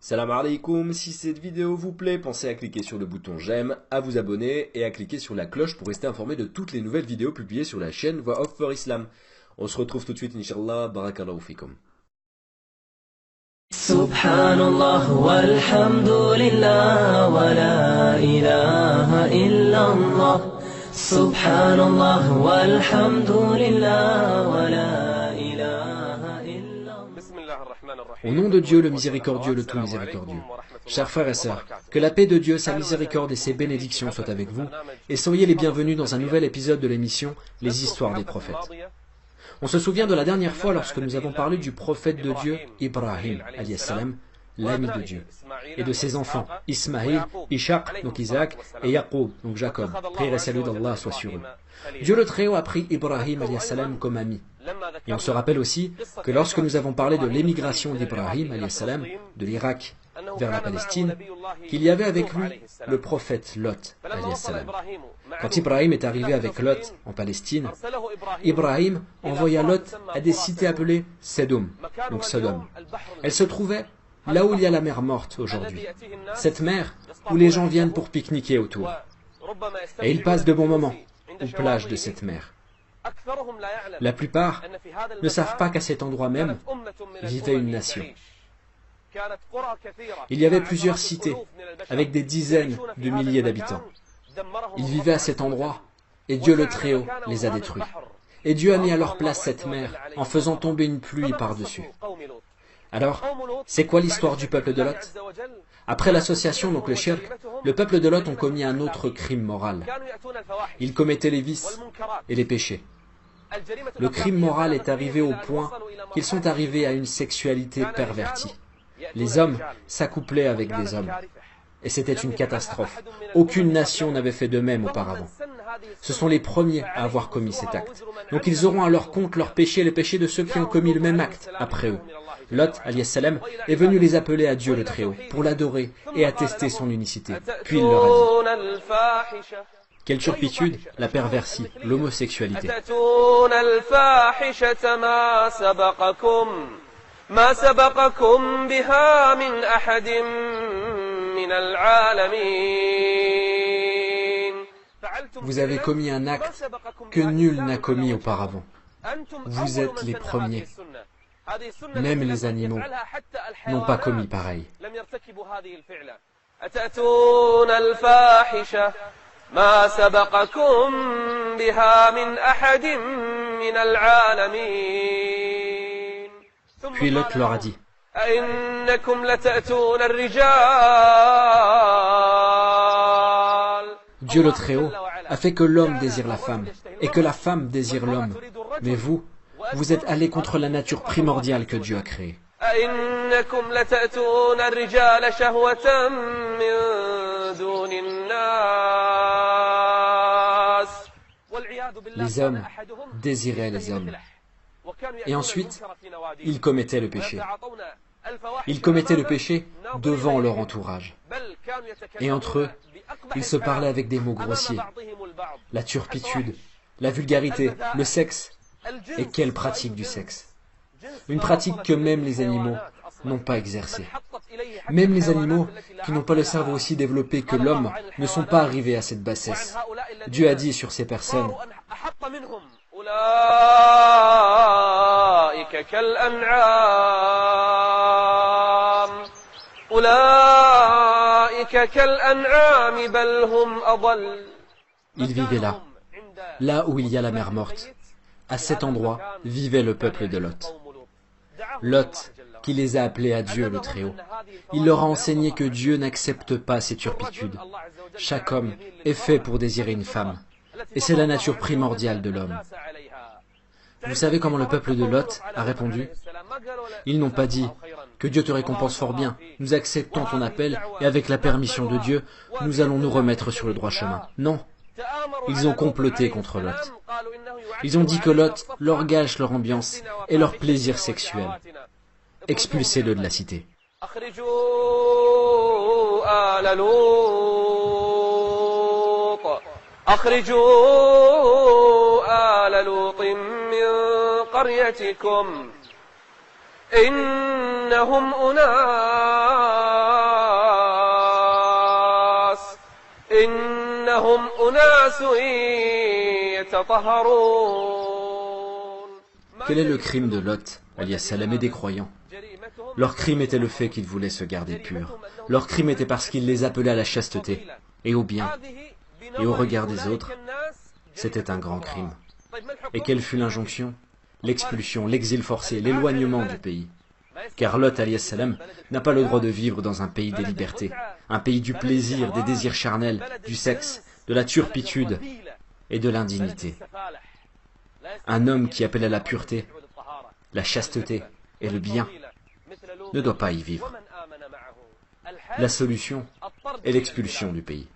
Salam alaikum, si cette vidéo vous plaît, pensez à cliquer sur le bouton j'aime, à vous abonner et à cliquer sur la cloche pour rester informé de toutes les nouvelles vidéos publiées sur la chaîne Voix Off for Islam. On se retrouve tout de suite, Inch'Allah, barakallahu fikum. Subhanallah walhamdulillah wa la ilaha illallah. Subhanallah walhamdulillah wa la ilaha illallah. Au nom de Dieu, le miséricordieux, le tout miséricordieux. Chers frères et sœurs, que la paix de Dieu, sa miséricorde et ses bénédictions soient avec vous, et soyez les bienvenus dans un nouvel épisode de l'émission Les Histoires des Prophètes. On se souvient de la dernière fois lorsque nous avons parlé du prophète de Dieu, Ibrahim, salam, l'ami de Dieu, et de ses enfants, Ismaïl, Ishaq, donc Isaac, et Yaqub, donc Jacob. Prière et salut d'Allah soit sur eux. Dieu le Très-Haut a pris Ibrahim, salam, comme ami. Et on se rappelle aussi que lorsque nous avons parlé de l'émigration d'Ibrahim, salam, de l'Irak vers la Palestine, qu'il y avait avec lui le prophète Lot, salam. Quand Ibrahim est arrivé avec Lot en Palestine, Ibrahim envoya Lot à des cités appelées Sedom, donc Sodome. Elles se trouvaient là où il y a la mer Morte aujourd'hui, cette mer où les gens viennent pour pique-niquer autour. Et ils passent de bons moments aux plages de cette mer. La plupart ne savent pas qu'à cet endroit même vivait une nation. Il y avait plusieurs cités avec des dizaines de milliers d'habitants. Ils vivaient à cet endroit et Dieu le Très-Haut les a détruits. Et Dieu a mis à leur place cette mer en faisant tomber une pluie par-dessus. Alors, c'est quoi l'histoire du peuple de Lot? Après l'association, donc le shirk, le peuple de Lot ont commis un autre crime moral. Ils commettaient les vices et les péchés. Le crime moral est arrivé au point qu'ils sont arrivés à une sexualité pervertie. Les hommes s'accouplaient avec des hommes. Et c'était une catastrophe. Aucune nation n'avait fait de même auparavant. Ce sont les premiers à avoir commis cet acte. Donc ils auront à leur compte leurs péchés, les péchés de ceux qui ont commis le même acte après eux. Lot, salam, est venu les appeler à Dieu le Très-Haut, pour l'adorer et attester son unicité. Puis il leur a dit: quelle turpitude, la perversie, l'homosexualité. Vous avez commis un acte que nul n'a commis auparavant. Vous êtes les premiers. Même les animaux n'ont pas commis pareil. Puis Lot leur a dit: Dieu le Très-Haut a fait que l'homme désire la femme et que la femme désire l'homme. Mais vous, vous êtes allés contre la nature primordiale que Dieu a créée. Les hommes désiraient les hommes. Et ensuite, ils commettaient le péché. Ils commettaient le péché devant leur entourage. Et entre eux, ils se parlaient avec des mots grossiers. La turpitude, la vulgarité, le sexe. Et quelle pratique du sexe! Une pratique que même les animaux n'ont pas exercée. Même les animaux, qui n'ont pas le cerveau aussi développé que l'homme, ne sont pas arrivés à cette bassesse. Dieu a dit sur ces personnes: ils vivaient là où il y a la mer Morte. À cet endroit vivait le peuple de Lot. Lot, qui les a appelés à Dieu le Très-Haut. Il leur a enseigné que Dieu n'accepte pas ces turpitudes. Chaque homme est fait pour désirer une femme. Et c'est la nature primordiale de l'homme. Vous savez comment le peuple de Lot a répondu? Ils n'ont pas dit: que Dieu te récompense fort bien, nous acceptons ton appel et avec la permission de Dieu, nous allons nous remettre sur le droit chemin. Non. Ils ont comploté contre Lot. Ils ont dit que Lot leur gâche leur ambiance et leur plaisir sexuel. Expulsez-le de la cité. إنهم أناس Quel est le crime de Lot, alias Salam, et des croyants? Leur crime était le fait qu'ils voulaient se garder purs. Leur crime était parce qu'ils les appelaient à la chasteté et au bien. Et au regard des autres, c'était un grand crime. Et quelle fut l'injonction? L'expulsion, l'exil forcé, l'éloignement du pays. Car Lot, alias Salam, n'a pas le droit de vivre dans un pays des libertés, un pays du plaisir, des désirs charnels, du sexe, de la turpitude et de l'indignité. Un homme qui appelle à la pureté, la chasteté et le bien ne doit pas y vivre. La solution est l'expulsion du pays.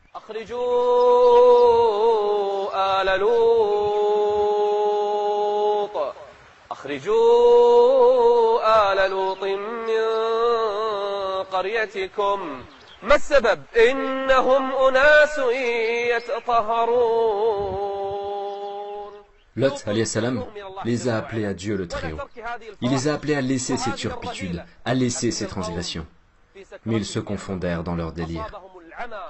Lot, alias Salam, les a appelés à Dieu le Très-Haut. Il les a appelés à laisser ces turpitudes, à laisser ces transgressions. Mais ils se confondèrent dans leur délire.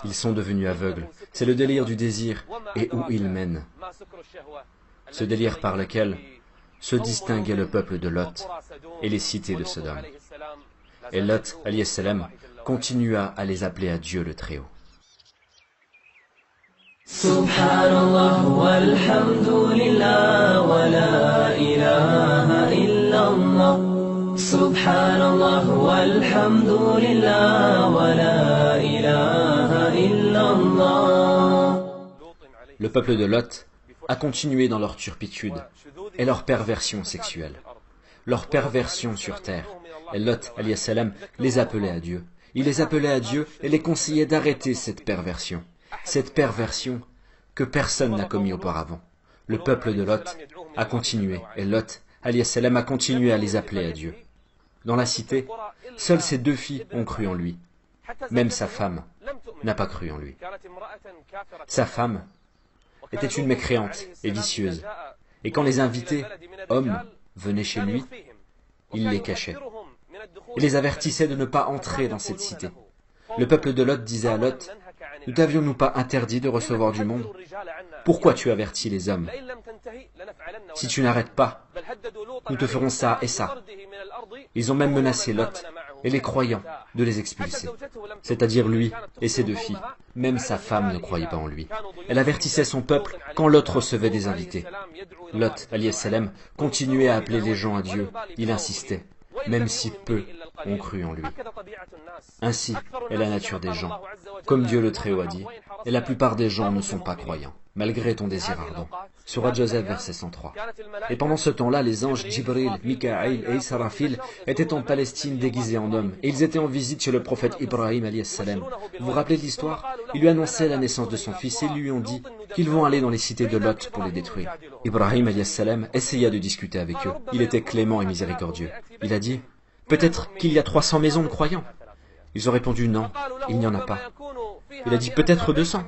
Ils sont devenus aveugles. C'est le délire du désir et où il mène. Ce délire par lequel se distinguait le peuple de Lot et les cités de Sodome. Et Lot, alias Salam, continua à les appeler à Dieu le Très-Haut. Subhanallah walhamdulillah wa la ilaha illallah. Subhanallah walhamdulillah wa la ilaha illallah. Le peuple de Lot a continué dans leur turpitude et leur perversion sexuelle, leur perversion sur terre. Et Lot, alias Salam, les appelait à Dieu. Il les appelait à Dieu et les conseillait d'arrêter cette perversion que personne n'a commis auparavant. Le peuple de Lot a continué, et Lot, alias Salam, a continué à les appeler à Dieu. Dans la cité, seules ses 2 filles ont cru en lui. Même sa femme n'a pas cru en lui. Sa femme était une mécréante et vicieuse, et quand les invités, hommes, venaient chez lui, il les cachait. Il les avertissait de ne pas entrer dans cette cité. Le peuple de Lot disait à Lot, « Ne t'avions-nous pas interdit de recevoir du monde? Pourquoi tu avertis les hommes? Si tu n'arrêtes pas, nous te ferons ça et ça. » Ils ont même menacé Lot et les croyants de les expulser, c'est-à-dire lui et ses 2 filles. Même sa femme ne croyait pas en lui. Elle avertissait son peuple quand Lot recevait des invités. Lot, alias Salam, continuait à appeler les gens à Dieu. Il insistait, même si peu ont cru en lui. Ainsi est la nature des gens, comme Dieu le Très-Haut a dit, et la plupart des gens ne sont pas croyants, malgré ton désir ardent. Surat Joseph, verset 103. Et pendant ce temps-là, les anges Jibril, Mikaïl et Israfil étaient en Palestine déguisés en hommes, et ils étaient en visite chez le prophète Ibrahim, alias Salam. Vous vous rappelez de l'histoire? Ils lui annonçaient la naissance de son fils et lui ont dit qu'ils vont aller dans les cités de Lot pour les détruire. Ibrahim, alias Salam, essaya de discuter avec eux. Il était clément et miséricordieux. Il a dit, « Peut-être qu'il y a 300 maisons de croyants. » Ils ont répondu, « Non, il n'y en a pas. » Il a dit, « Peut-être 200. »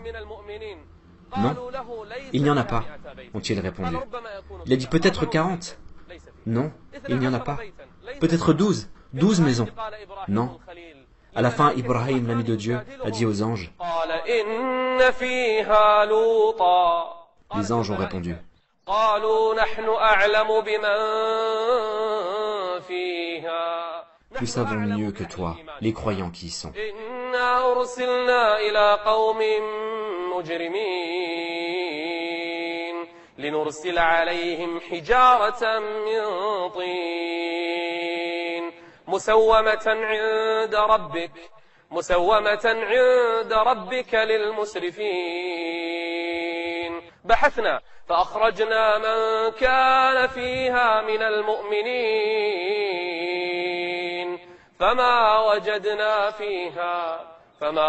Non, il n'y en a pas, ont-ils répondu. Il a dit, « Peut-être 40. » Non, il n'y en a pas. Peut-être 12 maisons. Non. À la fin, Ibrahim, l'ami de Dieu, a dit aux anges. Les anges ont répondu. Nous savons mieux que toi les croyants qui y sont. لنرسل عليهم حجارة من طين مسومة عند ربك للمسرفين بحثنا فأخرجنا من كان فيها من المؤمنين فما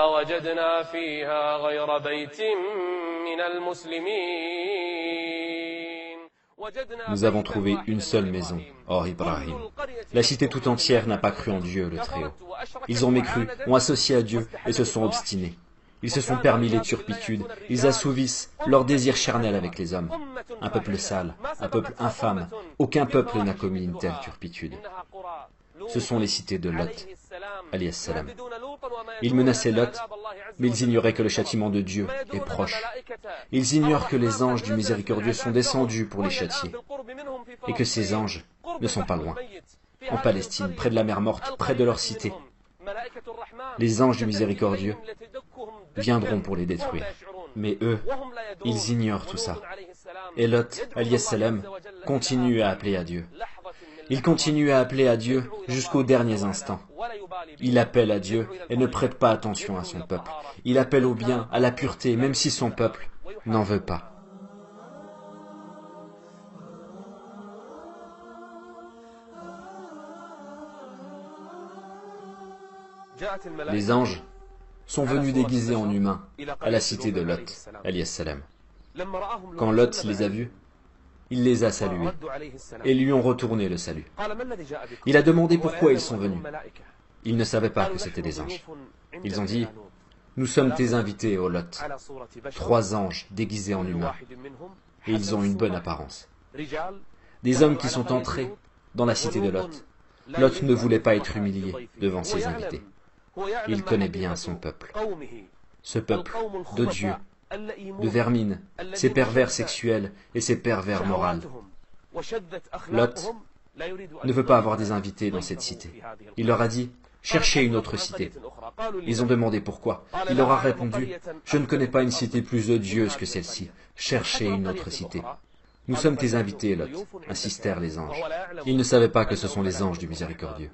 وجدنا فيها غير بيت من المسلمين. Nous avons trouvé une seule maison, hors Ibrahim. La cité tout entière n'a pas cru en Dieu, le Très-Haut. Ils ont mécru, ont associé à Dieu et se sont obstinés. Ils se sont permis les turpitudes, ils assouvissent leur désir charnel avec les hommes. Un peuple sale, un peuple infâme, aucun peuple n'a commis une telle turpitude. Ce sont les cités de Lot, alias Salam. Ils menaçaient Lot, mais ils ignoraient que le châtiment de Dieu est proche. Ils ignorent que les anges du miséricordieux sont descendus pour les châtier, et que ces anges ne sont pas loin. En Palestine, près de la mer Morte, près de leur cité, les anges du miséricordieux viendront pour les détruire. Mais eux, ils ignorent tout ça. Et Lot, alayhi salam, continue à appeler à Dieu. Il continue à appeler à Dieu jusqu'aux derniers instants. Il appelle à Dieu et ne prête pas attention à son peuple. Il appelle au bien, à la pureté, même si son peuple n'en veut pas. Les anges sont venus déguisés en humains à la cité de Lot, alayhi salam. Quand Lot les a vus, il les a salués et lui ont retourné le salut. Il a demandé pourquoi ils sont venus. Ils ne savaient pas que c'étaient des anges. Ils ont dit, « Nous sommes tes invités, ô Lot. » 3 anges déguisés en humains. Et ils ont une bonne apparence. Des hommes qui sont entrés dans la cité de Lot. Lot ne voulait pas être humilié devant ses invités. Il connaît bien son peuple. Ce peuple de Dieu, de vermine, ses pervers sexuels et ses pervers moraux. Lot ne veut pas avoir des invités dans cette cité. Il leur a dit, cherchez une autre cité. Ils ont demandé pourquoi. Il leur a répondu, je ne connais pas une cité plus odieuse que celle-ci. Cherchez une autre cité. Nous sommes tes invités, Lot, insistèrent les anges. Ils ne savaient pas que ce sont les anges du miséricordieux.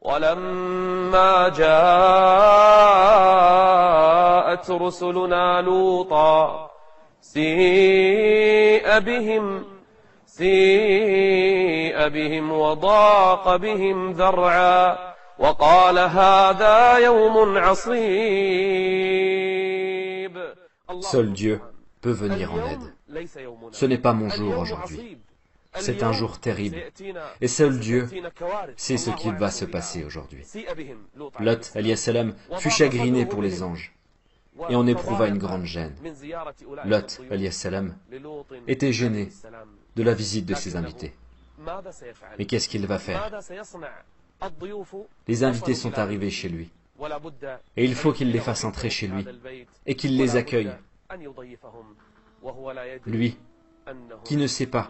ولما جاءت رسلنا لوطا سيء بهم وضاق بهم ذرعا وقال هذا يوم عصيب. Seul Dieu peut venir en aide. Ce n'est pas mon jour aujourd'hui. C'est un jour terrible. Et seul Dieu sait ce qui va se passer aujourd'hui. Lot, alayhi salam, fut chagriné pour les anges et en éprouva une grande gêne. Lot, alayhi salam, était gêné de la visite de ses invités. Mais qu'est-ce qu'il va faire? Les invités sont arrivés chez lui. Et il faut qu'il les fasse entrer chez lui et qu'il les accueille. Lui, qui ne sait pas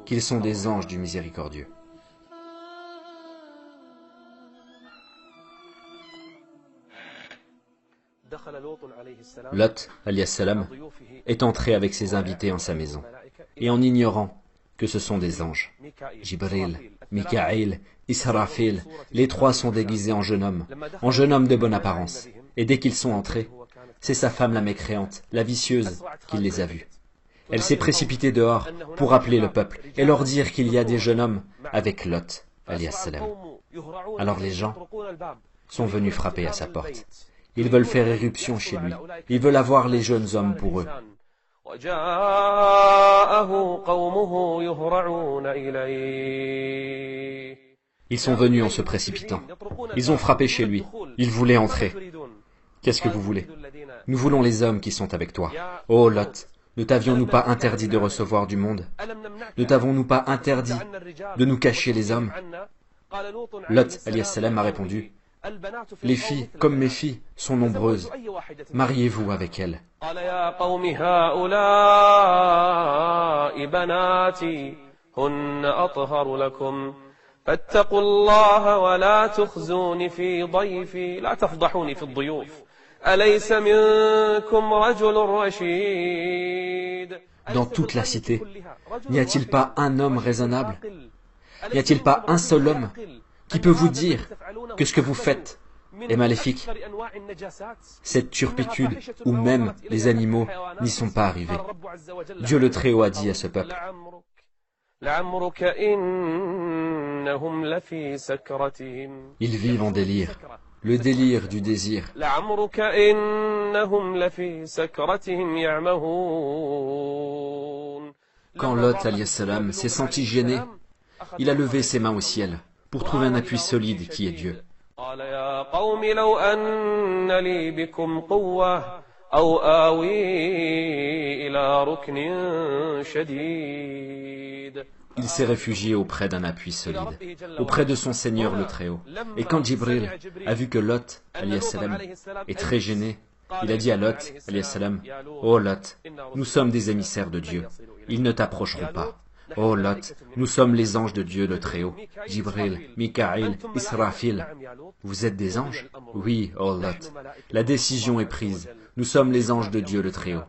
qu'ils sont des anges du miséricordieux. Lot, alayhi salam, est entré avec ses invités en sa maison, et en ignorant que ce sont des anges. Jibril, Mikaïl, Israfil, les 3 sont déguisés en jeune homme de bonne apparence. Et dès qu'ils sont entrés, c'est sa femme la mécréante, la vicieuse, qui les a vus. Elle s'est précipitée dehors pour appeler le peuple et leur dire qu'il y a des jeunes hommes avec Lot, alayhi salam. Alors les gens sont venus frapper à sa porte. Ils veulent faire éruption chez lui. Ils veulent avoir les jeunes hommes pour eux. Ils sont venus en se précipitant. Ils ont frappé chez lui. Ils voulaient entrer. Qu'est-ce que vous voulez? Nous voulons les hommes qui sont avec toi. Oh Lot, ne t'avions-nous pas interdit de recevoir du monde? Ne t'avons-nous pas interdit de nous cacher les hommes? Lot, alayhi salam, a répondu, les filles, comme mes filles, sont nombreuses. Mariez-vous avec elles. Dans toute la cité, n'y a-t-il pas un homme raisonnable? N'y a-t-il pas un seul homme qui peut vous dire que ce que vous faites est maléfique? Cette turpitude, où même les animaux n'y sont pas arrivés. Dieu le Très-Haut a dit à ce peuple, ils vivent en délire, le délire du désir. Quand Lot, alayhi salam, s'est senti gêné, il a levé ses mains au ciel pour trouver un appui solide qui est Dieu. il s'est réfugié auprès d'un appui solide, auprès de son Seigneur le Très-Haut. Et quand Jibril a vu que Lot, alayhi salam, est très gêné, il a dit à Lot, alayhi salam, « Oh Lot, nous sommes des émissaires de Dieu, ils ne t'approcheront pas. Oh Lot, nous sommes les anges de Dieu le Très-Haut, Jibril, Mikaïl, Israfil. Vous êtes des anges? Oui, oh Lot, la décision est prise, nous sommes les anges de Dieu le Très-Haut.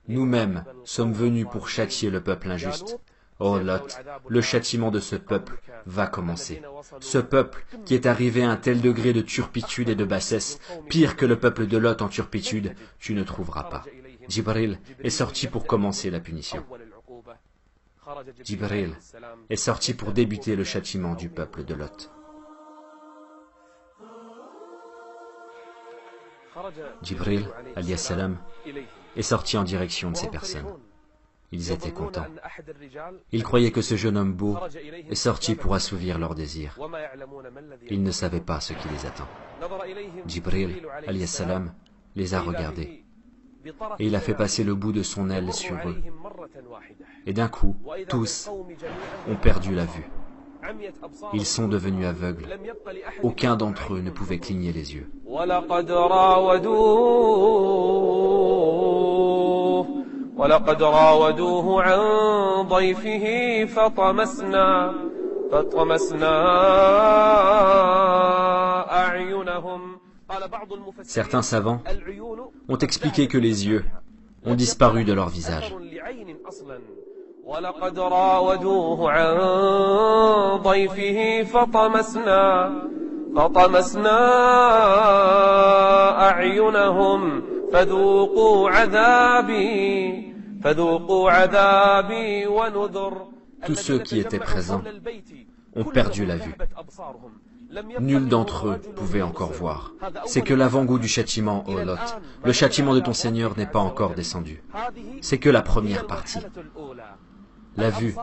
Nous-mêmes sommes venus pour châtier le peuple injuste. Oh Lot, le châtiment de ce peuple va commencer. Ce peuple qui est arrivé à un tel degré de turpitude et de bassesse, pire que le peuple de Lot en turpitude, tu ne trouveras pas. Jibril est sorti pour commencer la punition. Jibril est sorti pour débuter le châtiment du peuple de Lot. Jibril, alayhi salam, est sorti en direction de ces personnes. Ils étaient contents. Ils croyaient que ce jeune homme beau est sorti pour assouvir leurs désirs. Ils ne savaient pas ce qui les attend. Jibril, alayhi salam, les a regardés. Et il a fait passer le bout de son aile sur eux. Et d'un coup, tous ont perdu la vue. Ils sont devenus aveugles. Aucun d'entre eux ne pouvait cligner les yeux. ولقد راودوه عن ضيفه فطمسنا أعينهم. Certains savants ont expliqué que les yeux ont disparu de leur visage. ولقد راودوه عن ضيفه فطمسنا أعينهم فذوقوا عذابي ونذر. Tous ceux qui étaient présents ont perdu la vue. Nul d'entre eux pouvait encore voir. C'est que l'avant-goût du châtiment, ô Lot. Le châtiment de ton Seigneur n'est pas encore descendu. C'est que la première partie. La vue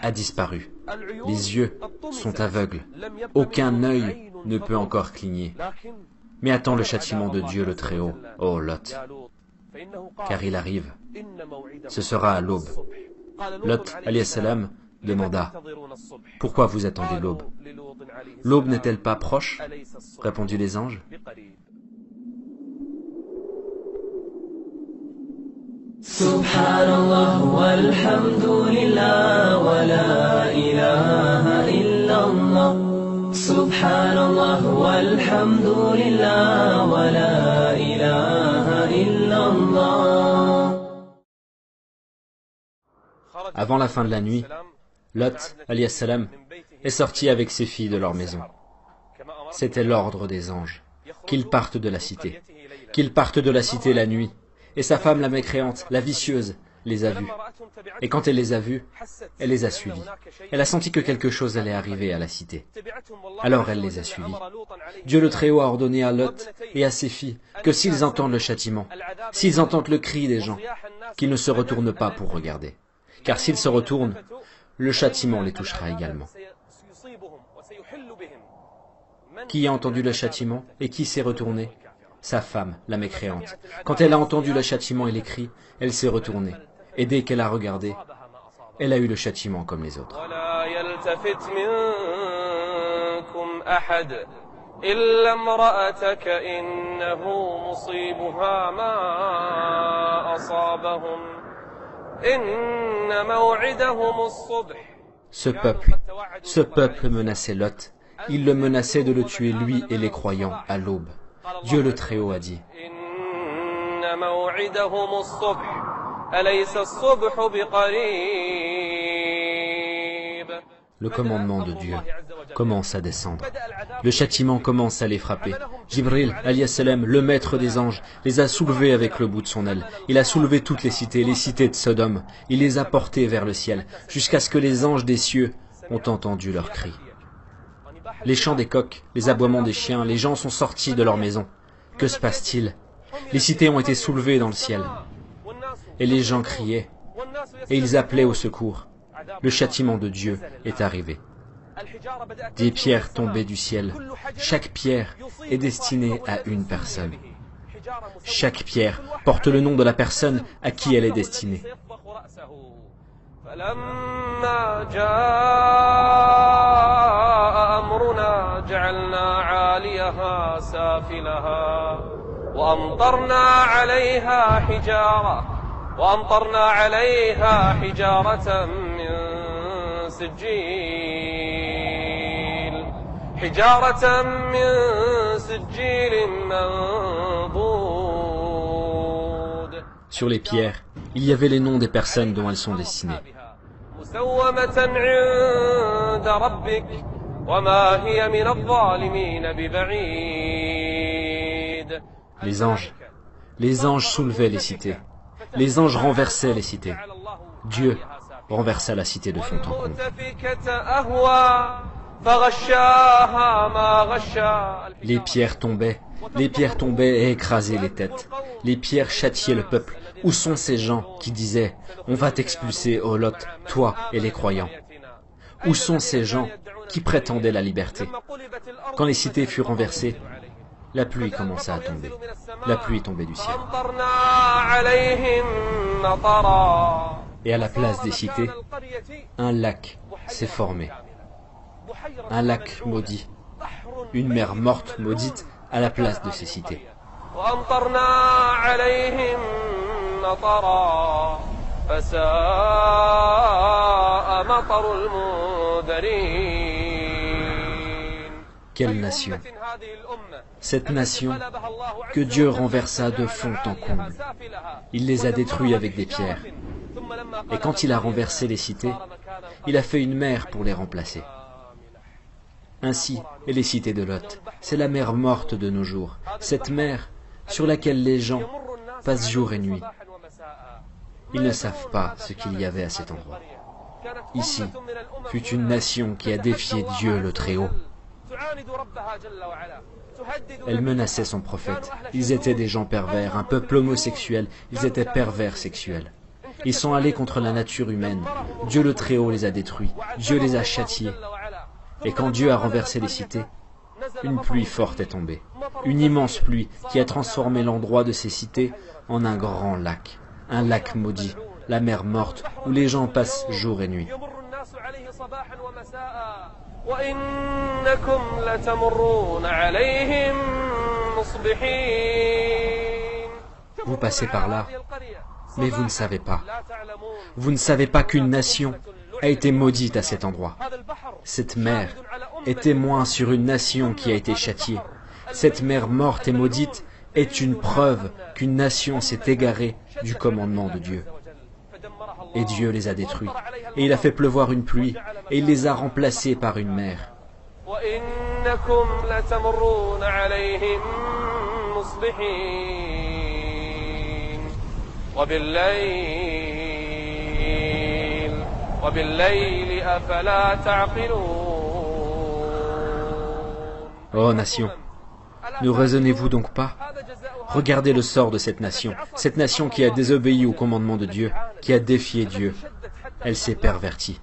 a disparu. Les yeux sont aveugles. Aucun œil ne peut encore cligner. Mais attends le châtiment de Dieu le Très-Haut, ô Lot. Car il arrive. Ce sera à l'aube. Lot, alayhi salam, demanda, « Pourquoi vous attendez l'aube? L'aube n'est-elle pas proche ?» répondit les anges. Subhanallah walhamdulillah wa la ilaha illallah. Subhanallah walhamdulillah wa la ilaha illallah. Avant la fin de la nuit, Lot, alayhi salam, est sorti avec ses filles de leur maison. C'était l'ordre des anges, qu'ils partent de la cité. Qu'ils partent de la cité la nuit. Et sa femme, la mécréante, la vicieuse, les a vus. Et quand elle les a vus, elle les a suivis. Elle a senti que quelque chose allait arriver à la cité. Alors elle les a suivis. Dieu le Très-Haut a ordonné à Lot et à ses filles que s'ils entendent le châtiment, s'ils entendent le cri des gens, qu'ils ne se retournent pas pour regarder. Car s'ils se retournent, le châtiment les touchera également. Qui a entendu le châtiment et qui s'est retourné? Sa femme, la mécréante. Quand elle a entendu le châtiment et les cris, elle s'est retournée. Et dès qu'elle a regardé, elle a eu le châtiment comme les autres. Ce peuple menaçait Lot. Il le menaçait de le tuer lui et les croyants à l'aube. Dieu le Très-Haut a dit, le commandement de Dieu commence à descendre. Le châtiment commence à les frapper. Jibril, alayhi salam, le maître des anges, les a soulevés avec le bout de son aile. Il a soulevé toutes les cités de Sodome. Il les a portés vers le ciel, jusqu'à ce que les anges des cieux ont entendu leurs cris. Les chants des coqs, les aboiements des chiens, les gens sont sortis de leur maison. Que se passe-t-il? Les cités ont été soulevées dans le ciel. Et les gens criaient. Et ils appelaient au secours. Le châtiment de Dieu est arrivé. Des pierres tombaient du ciel. Chaque pierre est destinée à une personne. Chaque pierre porte le nom de la personne à qui elle est destinée. فلما جاء أمرنا جعلنا عاليها سافلها وأمطرنا عليها حجارة من سجيل منضود. Sur les pierres, il y avait les noms des personnes dont elles sont destinées. مسومة عند ربك وما هي من الظالمين ببعيد. Les anges soulevaient les cités. Les anges renversaient les cités. Dieu renversa la cité de fond en comble. Les pierres tombaient et écrasaient les têtes. Les pierres châtiaient le peuple. Où sont ces gens qui disaient « On va t'expulser, ô Lot, toi et les croyants » Où sont ces gens qui prétendaient la liberté? Quand les cités furent renversées, la pluie commença à tomber. La pluie tombait du ciel. Et à la place des cités, un lac s'est formé. Un lac maudit. Une mer morte maudite à la place de ces cités. Quelle nation! Cette nation que Dieu renversa de fond en comble. Il les a détruits avec des pierres. Et quand il a renversé les cités, il a fait une mer pour les remplacer. Ainsi est les cités de Lot. C'est la mer morte de nos jours. Cette mer sur laquelle les gens passent jour et nuit. Ils ne savent pas ce qu'il y avait à cet endroit. Ici fut une nation qui a défié Dieu le Très-Haut. Elle menaçait son prophète. Ils étaient des gens pervers, un peuple homosexuel. Ils étaient pervers sexuels. Ils sont allés contre la nature humaine. Dieu le Très-Haut les a détruits. Dieu les a châtiés. Et quand Dieu a renversé les cités, une pluie forte est tombée. Une immense pluie qui a transformé l'endroit de ces cités en un grand lac. Un lac maudit, la mer morte, où les gens passent jour et nuit. Vous passez par là, mais vous ne savez pas. Vous ne savez pas qu'une nation a été maudite à cet endroit. Cette mer est témoin sur une nation qui a été châtiée. Cette mer morte et maudite est une preuve qu'une nation s'est égarée du commandement de Dieu. Et Dieu les a détruits. Et il a fait pleuvoir une pluie, et il les a remplacés par une mer. Ô nation, ne raisonnez-vous donc pas? Regardez le sort de cette nation qui a désobéi au commandement de Dieu, qui a défié Dieu. Elle s'est pervertie.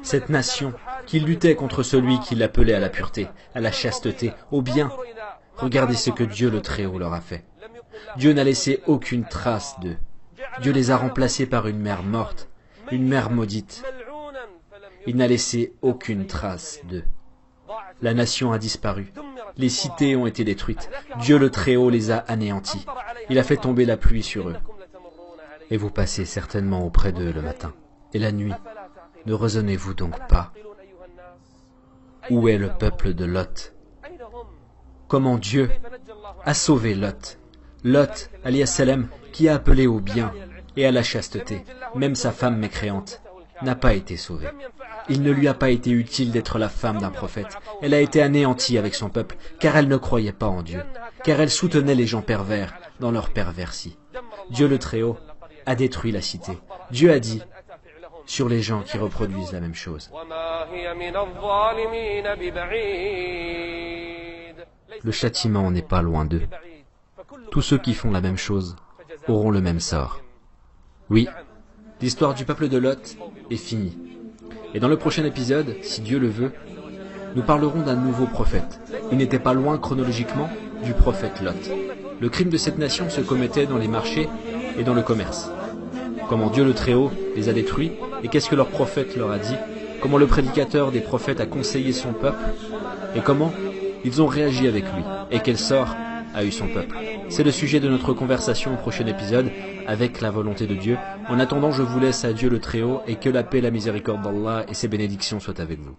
Cette nation qui luttait contre celui qui l'appelait à la pureté, à la chasteté, au bien. Regardez ce que Dieu le Très-Haut leur a fait. Dieu n'a laissé aucune trace d'eux. Dieu les a remplacés par une mer morte, une mer maudite. Il n'a laissé aucune trace d'eux. La nation a disparu. Les cités ont été détruites. Dieu le Très-Haut les a anéantis. Il a fait tomber la pluie sur eux. Et vous passez certainement auprès d'eux le matin et la nuit. Ne raisonnez-vous donc pas? Où est le peuple de Lot? Comment Dieu a sauvé Lot? Lot, alayhi salam, qui a appelé au bien et à la chasteté, même sa femme mécréante, n'a pas été sauvée. Il ne lui a pas été utile d'être la femme d'un prophète. Elle a été anéantie avec son peuple, car elle ne croyait pas en Dieu, car elle soutenait les gens pervers dans leur perversie. Dieu le Très-Haut a détruit la cité. Dieu a dit sur les gens qui reproduisent la même chose. Le châtiment n'est pas loin d'eux. Tous ceux qui font la même chose auront le même sort. Oui, l'histoire du peuple de Lot est finie. Et dans le prochain épisode, si Dieu le veut, nous parlerons d'un nouveau prophète. Il n'était pas loin chronologiquement du prophète Lot. Le crime de cette nation se commettait dans les marchés et dans le commerce. Comment Dieu le Très-Haut les a détruits et qu'est-ce que leur prophète leur a dit, comment le prédicateur des prophètes a conseillé son peuple, et comment ils ont réagi avec lui, et quel sort a eu son peuple. C'est le sujet de notre conversation au prochain épisode, avec la volonté de Dieu. En attendant, je vous laisse à Dieu le Très-Haut, et que la paix, la miséricorde d'Allah et ses bénédictions soient avec vous.